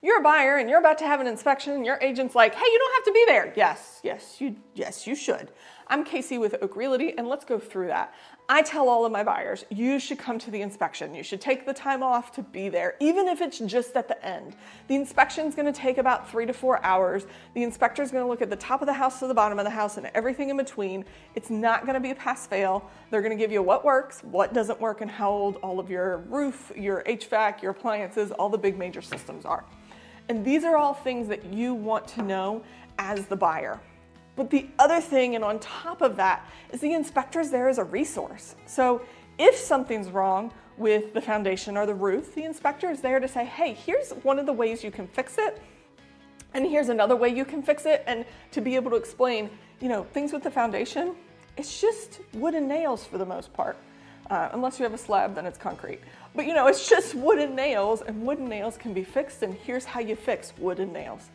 You're a buyer and you're about to have an inspection and your agent's like, hey, you don't have to be there. Yes, you should. I'm Casey with Oak Realty and let's go through that. I tell all of my buyers, you should come to the inspection. You should take the time off to be there, even if it's just at the end. The inspection's gonna take about 3 to 4 hours. The inspector's gonna look at the top of the house to the bottom of the house and everything in between. It's not gonna be a pass-fail. They're gonna give you what works, what doesn't work, and how old all of your roof, your HVAC, your appliances, all the big major systems are. And these are all things that you want to know as the buyer. But the other thing, and on top of that, is the inspector's there as a resource. So if something's wrong with the foundation or the roof, the inspector is there to say, hey, here's one of the ways you can fix it, and here's another way you can fix it, and to be able to explain, things with the foundation, it's just wood and nails for the most part. Unless you have a slab, then it's concrete. But it's just wood and nails can be fixed, and here's how you fix wood and nails.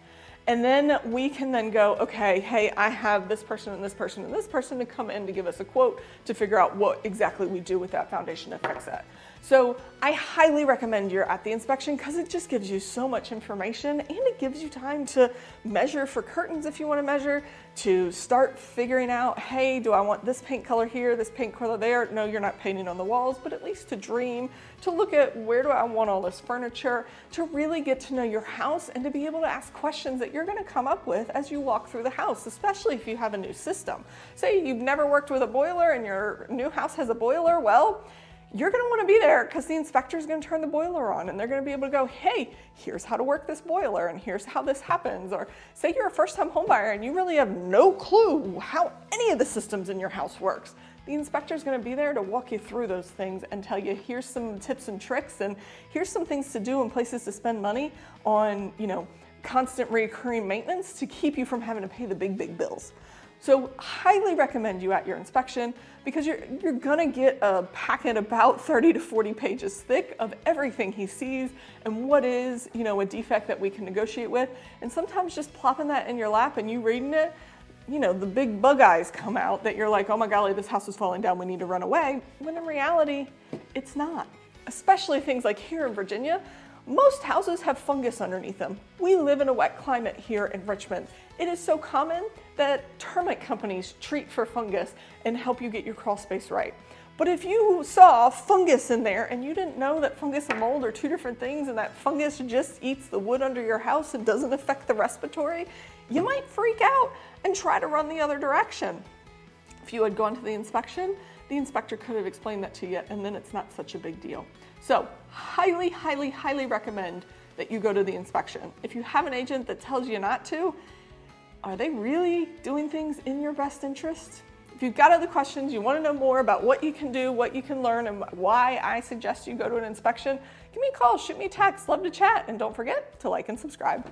And then we can then go, okay, hey, I have this person and this person and this person to come in to give us a quote to figure out what exactly we do with that foundation to fix it. So I highly recommend you're at the inspection because it just gives you so much information and it gives you time to measure for curtains if you want to measure, to start figuring out, hey, do I want this paint color here, this paint color there? No, you're not painting on the walls, but at least to dream, to look at where do I want all this furniture, to really get to know your house and to be able to ask questions that you're going to come up with as you walk through the house, especially if you have a new system. Say you've never worked with a boiler and your new house has a boiler, well, you're going to want to be there because the inspector is going to turn the boiler on and they're going to be able to go, hey, here's how to work this boiler and here's how this happens. Or say you're a first-time home buyer and you really have no clue how any of the systems in your house works. The inspector is going to be there to walk you through those things and tell you, here's some tips and tricks and here's some things to do and places to spend money on, constant recurring maintenance to keep you from having to pay the big bills. So highly recommend you at your inspection because you're gonna get a packet about 30 to 40 pages thick of everything he sees and what is, a defect that we can negotiate with. And sometimes just plopping that in your lap and you reading it, the big bug eyes come out that you're like, oh my golly, this house is falling down, we need to run away. When in reality, it's not. Especially things like here in Virginia, most houses have fungus underneath them. We live in a wet climate here in Richmond. It is so common that termite companies treat for fungus and help you get your crawl space right. But if you saw fungus in there and you didn't know that fungus and mold are two different things and that fungus just eats the wood under your house and doesn't affect the respiratory, you might freak out and try to run the other direction. If you had gone to the inspection, the inspector could have explained that to you and then it's not such a big deal. So highly, highly, highly recommend that you go to the inspection. If you have an agent that tells you not to, are they really doing things in your best interest? If you've got other questions, you want to know more about what you can do, what you can learn, and why I suggest you go to an inspection, give me a call, shoot me a text, love to chat, and don't forget to like and subscribe.